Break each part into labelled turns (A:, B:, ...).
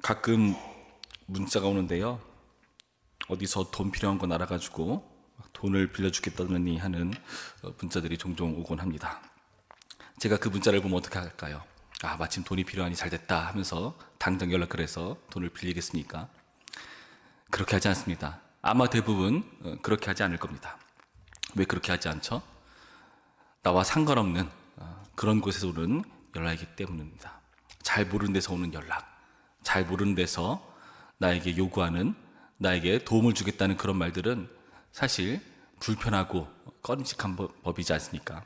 A: 가끔 문자가 오는데요. 어디서 돈 필요한 건 알아가지고 돈을 빌려주겠다더니 하는 문자들이 종종 오곤 합니다. 제가 그 문자를 보면 어떻게 할까요? 마침 돈이 필요하니 잘 됐다 하면서 당장 연락을 해서 돈을 빌리겠습니까? 그렇게 하지 않습니다. 아마 대부분 그렇게 하지 않을 겁니다. 왜 그렇게 하지 않죠? 나와 상관없는 그런 곳에서 오는 연락이기 때문입니다. 잘 모르는 데서 오는 연락, 잘 모르는 데서 나에게 요구하는, 나에게 도움을 주겠다는 그런 말들은 사실 불편하고 꺼림칙한 법이지 않습니까?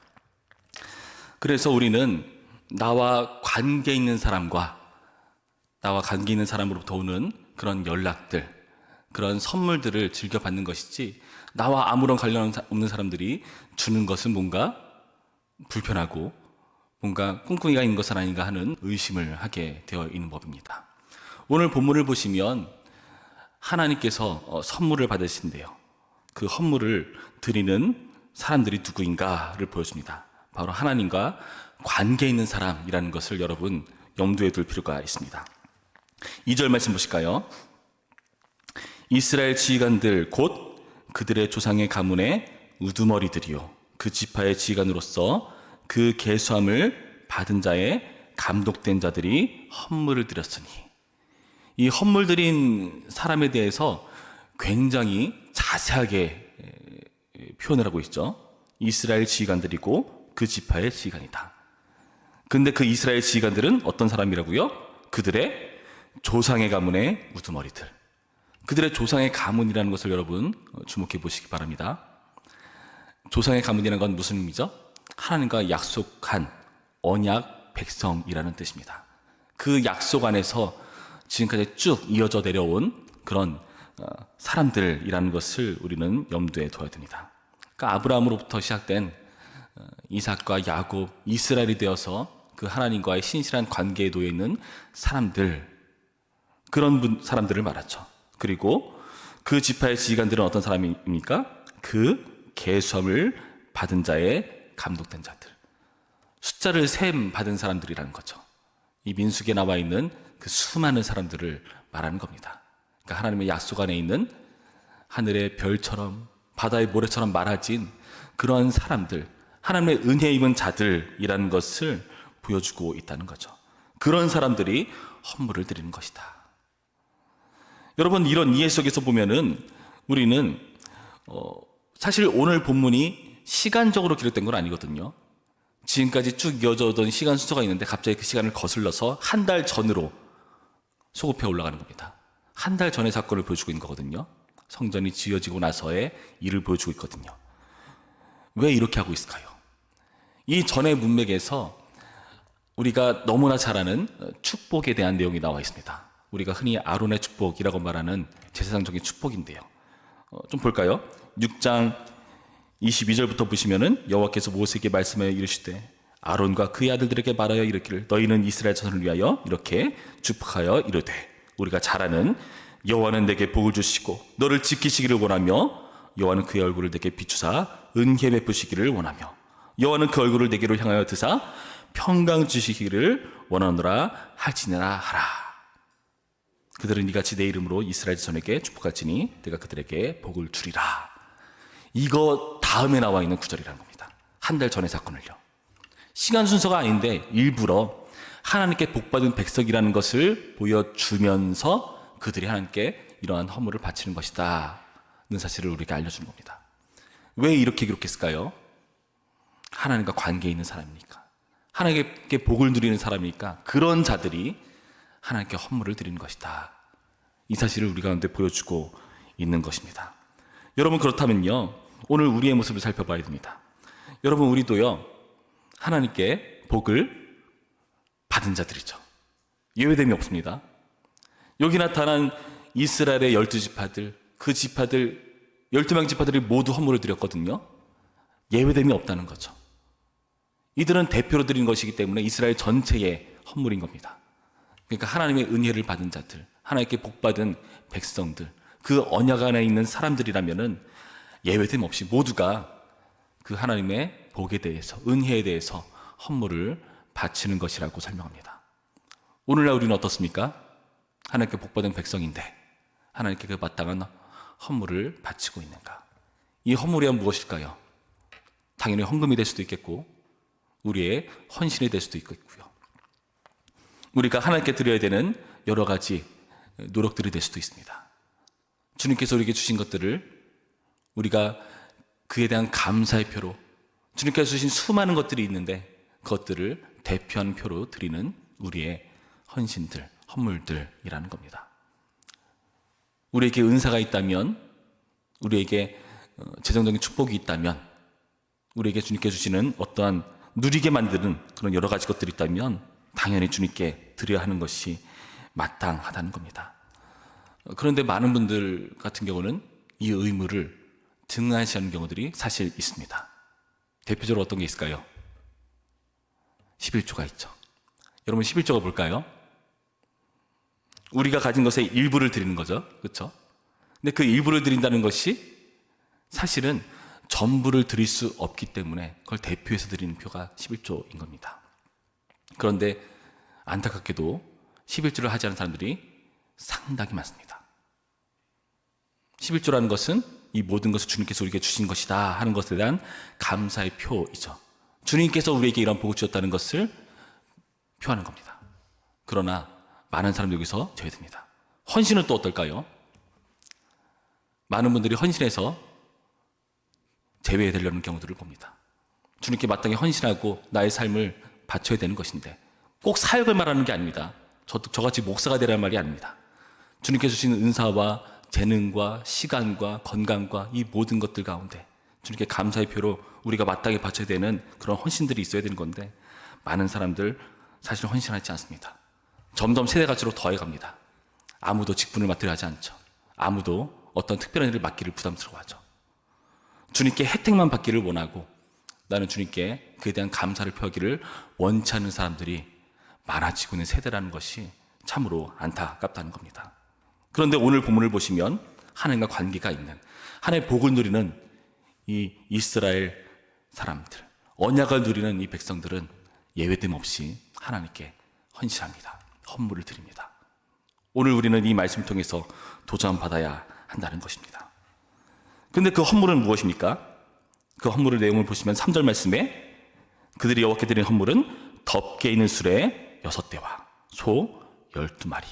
A: 그래서 우리는 나와 관계 있는 사람과 나와 관계 있는 사람으로부터 오는 그런 연락들, 그런 선물들을 즐겨받는 것이지, 나와 아무런 관련 없는 사람들이 주는 것은 뭔가 불편하고 뭔가 꿍꿍이가 있는 것은 아닌가 하는 의심을 하게 되어 있는 법입니다. 오늘 본문을 보시면 하나님께서 선물을 받으신대요. 그 선물을 드리는 사람들이 누구인가를 보여줍니다. 바로 하나님과 관계 있는 사람이라는 것을 여러분 염두에 둘 필요가 있습니다. 2절 말씀 보실까요? 이스라엘 지휘관들 곧 그들의 조상의 가문의 우두머리들이요 그 지파의 지휘관으로서 그 계수함을 받은 자의 감독된 자들이 헌물을 드렸으니, 이 헌물 드린 사람에 대해서 굉장히 자세하게 표현을 하고 있죠. 이스라엘 지휘관들이고 그 지파의 지휘관이다. 근데 그 이스라엘 지휘관들은 어떤 사람이라고요? 그들의 조상의 가문의 우두머리들. 그들의 조상의 가문이라는 것을 여러분 주목해 보시기 바랍니다. 조상의 가문이라는 건 무슨 의미죠? 하나님과 약속한 언약 백성이라는 뜻입니다. 그 약속 안에서 지금까지 쭉 이어져 내려온 그런 사람들이라는 것을 우리는 염두에 둬야 됩니다. 그러니까 아브라함으로부터 시작된 이삭과 야곱, 이스라엘이 되어서 그 하나님과의 신실한 관계에 놓여 있는 사람들, 그런 사람들을 말하죠. 그리고 그 지파의 지휘관들은 어떤 사람입니까? 그 계수함을 받은 자의 감독된 자들, 숫자를 셈 받은 사람들이라는 거죠. 이 민수기에 나와 있는 그 수많은 사람들을 말하는 겁니다. 그러니까 하나님의 약속 안에 있는 하늘의 별처럼 바다의 모래처럼 많아진 그런 사람들, 하나님의 은혜 입은 자들이라는 것을 보여주고 있다는 거죠. 그런 사람들이 헌물을 드리는 것이다. 여러분, 이런 이해 속에서 보면은 우리는 사실 오늘 본문이 시간적으로 기록된 건 아니거든요. 지금까지 쭉 이어져 오던 시간 순서가 있는데 갑자기 그 시간을 거슬러서 한 달 전으로 소급해 올라가는 겁니다. 한 달 전의 사건을 보여주고 있는 거거든요. 성전이 지어지고 나서의 일을 보여주고 있거든요. 왜 이렇게 하고 있을까요? 이 전의 문맥에서 우리가 너무나 잘 아는 축복에 대한 내용이 나와 있습니다. 우리가 흔히 아론의 축복이라고 말하는 제사장적인 축복인데요. 좀 볼까요? 6장 22절부터 보시면은 여호와께서 모세에게 말씀하여 이르시되 아론과 그의 아들들에게 말하여 이르기를 너희는 이스라엘 자손을 위하여 이렇게 축복하여 이르되 우리가 잘 아는 여호와는 내게 복을 주시고 너를 지키시기를 원하며 여호와는 그의 얼굴을 내게 비추사 은혜 베푸시기를 원하며 여호와는 그 얼굴을 내게로 향하여 드사 평강 주시기를 원하노라 할지니라 하라. 그들은 이같이 내 이름으로 이스라엘 자손에게 축복할지니 내가 그들에게 복을 주리라. 이거 다음에 나와 있는 구절이라는 겁니다. 한 달 전의 사건을요. 시간 순서가 아닌데 일부러 하나님께 복받은 백성이라는 것을 보여주면서 그들이 하나님께 이러한 헌물을 바치는 것이다 는 사실을 우리에게 알려주는 겁니다. 왜 이렇게 기록했을까요? 하나님과 관계 있는 사람이니까, 하나님께 복을 누리는 사람이니까 그런 자들이 하나님께 헌물을 드리는 것이다. 이 사실을 우리 가운데 보여주고 있는 것입니다. 여러분, 그렇다면요, 오늘 우리의 모습을 살펴봐야 됩니다. 여러분, 우리도요 하나님께 복을 받은 자들이죠. 예외됨이 없습니다. 여기 나타난 이스라엘의 12지파들, 그 지파들 12명 지파들이 모두 헌물을 드렸거든요. 예외됨이 없다는 거죠. 이들은 대표로 드린 것이기 때문에 이스라엘 전체의 헌물인 겁니다. 그러니까 하나님의 은혜를 받은 자들, 하나님께 복받은 백성들, 그 언약 안에 있는 사람들이라면은 예외됨 없이 모두가 그 하나님의 복에 대해서, 은혜에 대해서 헌물을 바치는 것이라고 설명합니다. 오늘날 우리는 어떻습니까? 하나님께 복받은 백성인데 하나님께 그 마땅한 헌물을 바치고 있는가? 이 헌물이 무엇일까요? 당연히 헌금이 될 수도 있겠고 우리의 헌신이 될 수도 있겠고요. 우리가 하나님께 드려야 되는 여러 가지 노력들이 될 수도 있습니다. 주님께서 우리에게 주신 것들을 우리가 그에 대한 감사의 표로, 주님께서 주신 수많은 것들이 있는데 그것들을 대표하는 표로 드리는 우리의 헌신들, 헌물들이라는 겁니다. 우리에게 은사가 있다면, 우리에게 재정적인 축복이 있다면, 우리에게 주님께 주시는 어떠한 누리게 만드는 그런 여러 가지 것들이 있다면 당연히 주님께 드려야 하는 것이 마땅하다는 겁니다. 그런데 많은 분들 같은 경우는 이 의무를 등한시 하는 경우들이 사실 있습니다. 대표적으로 어떤 게 있을까요? 11조가 있죠. 여러분 11조가 뭘까요? 우리가 가진 것의 일부를 드리는 거죠. 그렇죠? 근데 그 일부를 드린다는 것이 사실은 전부를 드릴 수 없기 때문에 그걸 대표해서 드리는 표가 11조인 겁니다. 그런데 안타깝게도 11조를 하지 않은 사람들이 상당히 많습니다. 11조라는 것은 이 모든 것을 주님께서 우리에게 주신 것이다 하는 것에 대한 감사의 표이죠. 주님께서 우리에게 이런 복을 주셨다는 것을 표하는 겁니다. 그러나 많은 사람들이 여기서 제외됩니다. 헌신은 또 어떨까요? 많은 분들이 헌신해서 제외되려는 경우들을 봅니다. 주님께 마땅히 헌신하고 나의 삶을 바쳐야 되는 것인데 꼭 사역을 말하는 게 아닙니다. 저같이 목사가 되라는 말이 아닙니다. 주님께서 주신 은사와 재능과 시간과 건강과 이 모든 것들 가운데 주님께 감사의 표로 우리가 마땅히 바쳐야 되는 그런 헌신들이 있어야 되는 건데 많은 사람들 사실 헌신하지 않습니다. 점점 세대가 갈수록 더해갑니다. 아무도 직분을 맡으려 하지 않죠. 아무도 어떤 특별한 일을 맡기를 부담스러워하죠. 주님께 혜택만 받기를 원하고 나는 주님께 그에 대한 감사를 표하기를 원치 않는 사람들이 많아지고 있는 세대라는 것이 참으로 안타깝다는 겁니다. 그런데 오늘 본문을 보시면 하나님과 관계가 있는 하나님의 복을 누리는 이 이스라엘 사람들, 언약을 누리는 이 백성들은 예외됨 없이 하나님께 헌신합니다. 헌물을 드립니다. 오늘 우리는 이 말씀을 통해서 도전받아야 한다는 것입니다. 근데 그 헌물은 무엇입니까? 그 헌물의 내용을 보시면 3절 말씀에 그들이 여호와께 드린 헌물은 덮개 있는 수레 6대와 소 12마리.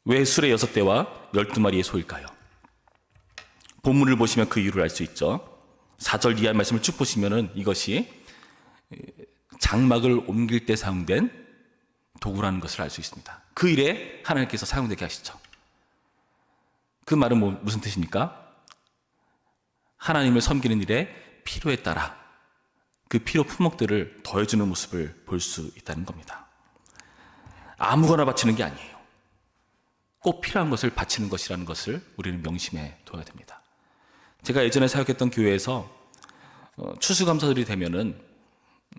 A: 왜 수레 6대와 12마리의 소일까요? 본문을 보시면 그 이유를 알 수 있죠. 4절 이하 말씀을 쭉 보시면은 이것이 장막을 옮길 때 사용된 도구라는 것을 알 수 있습니다. 그 일에 하나님께서 사용되게 하시죠. 그 말은 무슨 뜻입니까? 하나님을 섬기는 일에 필요에 따라 그 필요 품목들을 더해주는 모습을 볼 수 있다는 겁니다. 아무거나 바치는 게 아니에요. 꼭 필요한 것을 바치는 것이라는 것을 우리는 명심해 둬야 됩니다. 제가 예전에 사역했던 교회에서 추수감사절이 되면은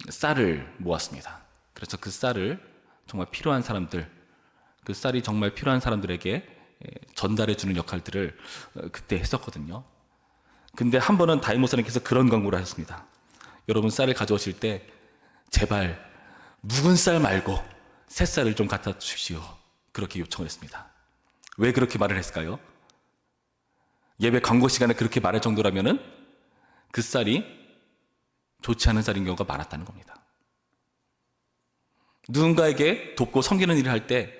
A: 쌀을 모았습니다. 그래서 그 쌀을 정말 필요한 사람들, 그 쌀이 정말 필요한 사람들에게 전달해 주는 역할들을 그때 했었거든요. 근데 한 번은 다임 목사님께서 그런 광고를 하셨습니다. 여러분 쌀을 가져오실 때 제발 묵은 쌀 말고 새 쌀을 좀 갖다 주십시오. 그렇게 요청을 했습니다. 왜 그렇게 말을 했을까요? 예배 광고 시간에 그렇게 말할 정도라면은 그 쌀이 좋지 않은 쌀인 경우가 많았다는 겁니다. 누군가에게 돕고 섬기는 일을 할 때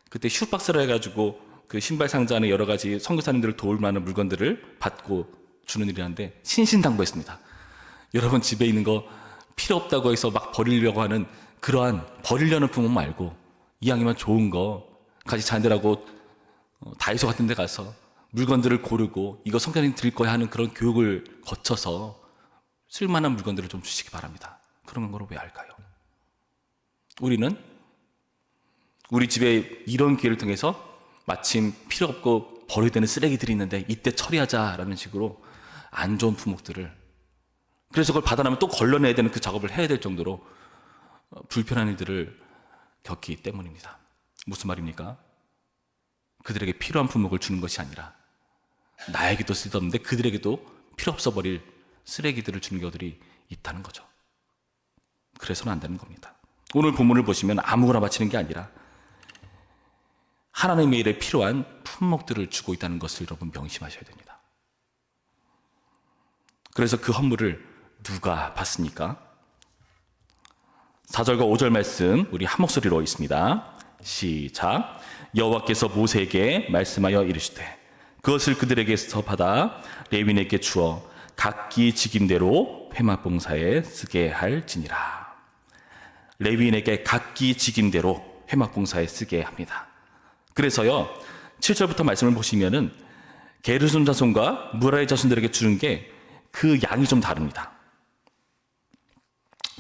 A: 그때 슈박스를 해가지고 그 신발 상자 안에 여러 가지 선교사님들을 도울 만한 물건들을 받고 주는 일이라는데 신신당부했습니다. 여러분 집에 있는 거 필요 없다고 해서 막 버리려고 하는 그러한 버리려는 품목 말고 이왕이면 좋은 거 같이 자녀들하고 다이소 같은 데 가서 물건들을 고르고 이거 성교사님 드릴 거야 하는 그런 교육을 거쳐서 쓸만한 물건들을 좀 주시기 바랍니다. 그런 걸 왜 할까요? 우리는 우리 집에 이런 기회를 통해서 마침 필요 없고 버려야 되는 쓰레기들이 있는데 이때 처리하자라는 식으로 안 좋은 품목들을, 그래서 그걸 받아나면 또 걸러내야 되는 그 작업을 해야 될 정도로 불편한 일들을 겪기 때문입니다. 무슨 말입니까? 그들에게 필요한 품목을 주는 것이 아니라 나에게도 쓸데없는데 그들에게도 필요 없어 버릴 쓰레기들을 주는 경우들이 있다는 거죠. 그래서는 안 되는 겁니다. 오늘 본문을 보시면 아무거나 바치는 게 아니라 하나님의 일에 필요한 품목들을 주고 있다는 것을 여러분 명심하셔야 됩니다. 그래서 그 헌물을 누가 받습니까? 4절과 5절 말씀 우리 한 목소리로 읽습니다. 시작. 여호와께서 모세에게 말씀하여 이르시되 그것을 그들에게서 받아 레위인에게 주어 각기 직임대로 회막봉사에 쓰게 할지니라. 레위인에게 각기 직임대로 회막봉사에 쓰게 합니다. 그래서요 7절부터 말씀을 보시면은 게르손 자손과 무라의 자손들에게 주는 게 그 양이 좀 다릅니다.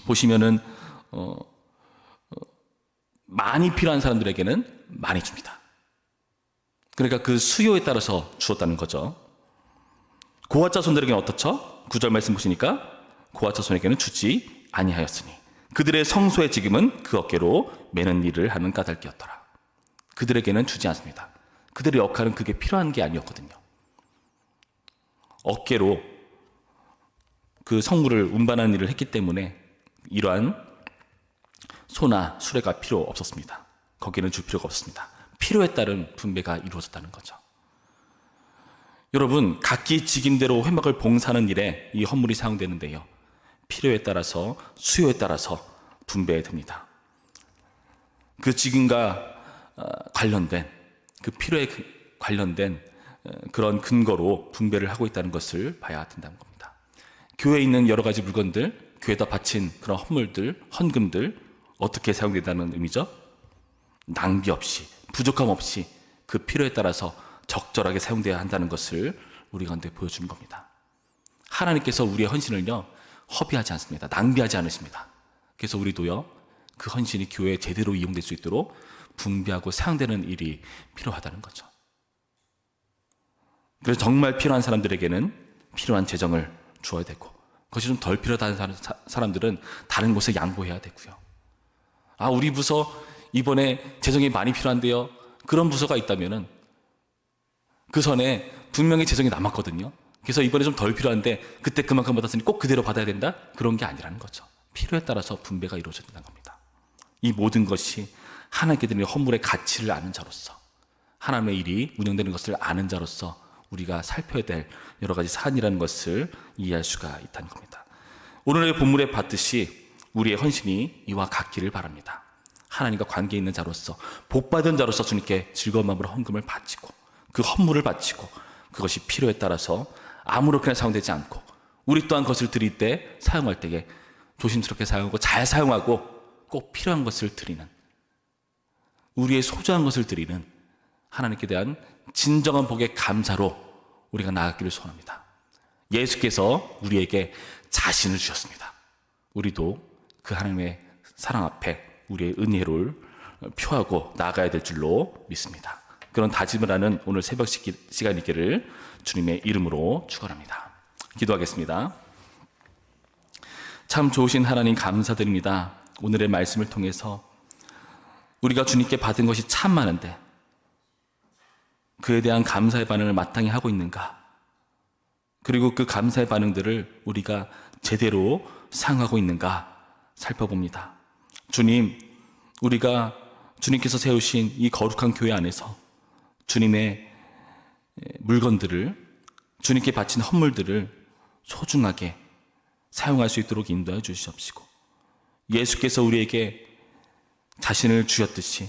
A: 보시면은 많이 필요한 사람들에게는 많이 줍니다. 그러니까 그 수요에 따라서 주었다는 거죠. 고핫 자손들에게는 어떻죠? 9절 말씀 보시니까 고핫 자손에게는 주지 아니하였으니 그들의 성소의 직임은 그 어깨로 매는 일을 하는 까닭이었더라. 그들에게는 주지 않습니다. 그들의 역할은 그게 필요한 게 아니었거든요. 어깨로 그 성물을 운반하는 일을 했기 때문에 이러한 소나 수레가 필요 없었습니다. 거기에는 줄 필요가 없습니다. 필요에 따른 분배가 이루어졌다는 거죠. 여러분, 각기 직임대로 회막을 봉사하는 일에 이 헌물이 사용되는데요. 필요에 따라서 수요에 따라서 분배됩니다. 그 직임과 관련된 그 필요에 관련된 그런 근거로 분배를 하고 있다는 것을 봐야 된다는 겁니다. 교회에 있는 여러 가지 물건들, 교회에다 바친 그런 헌물들, 헌금들 어떻게 사용된다는 의미죠? 낭비 없이, 부족함 없이 그 필요에 따라서 적절하게 사용되어야 한다는 것을 우리 가운데 보여주는 겁니다. 하나님께서 우리의 헌신을요 허비하지 않습니다. 낭비하지 않으십니다. 그래서 우리도요 그 헌신이 교회에 제대로 이용될 수 있도록 분배하고 사용되는 일이 필요하다는 거죠. 그래서 정말 필요한 사람들에게는 필요한 재정을 주어야 되고, 그것이 좀 덜 필요하다는 사람들은 다른 곳에 양보해야 되고요. 아, 우리 부서 이번에 재정이 많이 필요한데요. 그런 부서가 있다면은 그 전에 분명히 재정이 남았거든요. 그래서 이번에 좀 덜 필요한데 그때 그만큼 받았으니 꼭 그대로 받아야 된다? 그런 게 아니라는 거죠. 필요에 따라서 분배가 이루어져야 된다는 겁니다. 이 모든 것이 하나님께 드리는 헌물의 가치를 아는 자로서, 하나님의 일이 운영되는 것을 아는 자로서 우리가 살펴야 될 여러 가지 사안이라는 것을 이해할 수가 있다는 겁니다. 오늘의 본문에 봤듯이 우리의 헌신이 이와 같기를 바랍니다. 하나님과 관계 있는 자로서, 복받은 자로서 주님께 즐거운 마음으로 헌금을 바치고 그 헌물을 바치고 그것이 필요에 따라서 아무렇게나 사용되지 않고 우리 또한 그것을 드릴 때 사용할 때에 조심스럽게 사용하고 잘 사용하고 꼭 필요한 것을 드리는, 우리의 소중한 것을 드리는 하나님께 대한 진정한 복의 감사로 우리가 나아가기를 소원합니다. 예수께서 우리에게 자신을 주셨습니다. 우리도 그 하나님의 사랑 앞에 우리의 은혜를 표하고 나아가야 될 줄로 믿습니다. 그런 다짐을 하는 오늘 새벽 시간 있기를 주님의 이름으로 축원합니다. 기도하겠습니다. 참 좋으신 하나님 감사드립니다. 오늘의 말씀을 통해서 우리가 주님께 받은 것이 참 많은데 그에 대한 감사의 반응을 마땅히 하고 있는가? 그리고 그 감사의 반응들을 우리가 제대로 사용하고 있는가 살펴봅니다. 주님, 우리가 주님께서 세우신 이 거룩한 교회 안에서 주님의 물건들을, 주님께 바친 헌물들을 소중하게 사용할 수 있도록 인도해 주시옵시고, 예수께서 우리에게 자신을 주셨듯이,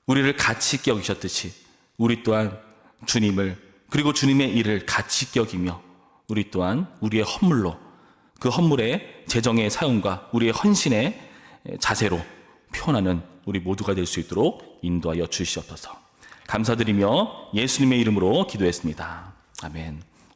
A: 우리를 가치 있게 여기셨듯이 우리 또한 주님을, 그리고 주님의 일을 가치 있게 여기며 우리 또한 우리의 헌물로, 그 헌물의 재정의 사용과 우리의 헌신의 자세로 표현하는 우리 모두가 될 수 있도록 인도하여 주시옵소서. 감사드리며 예수님의 이름으로 기도했습니다. 아멘.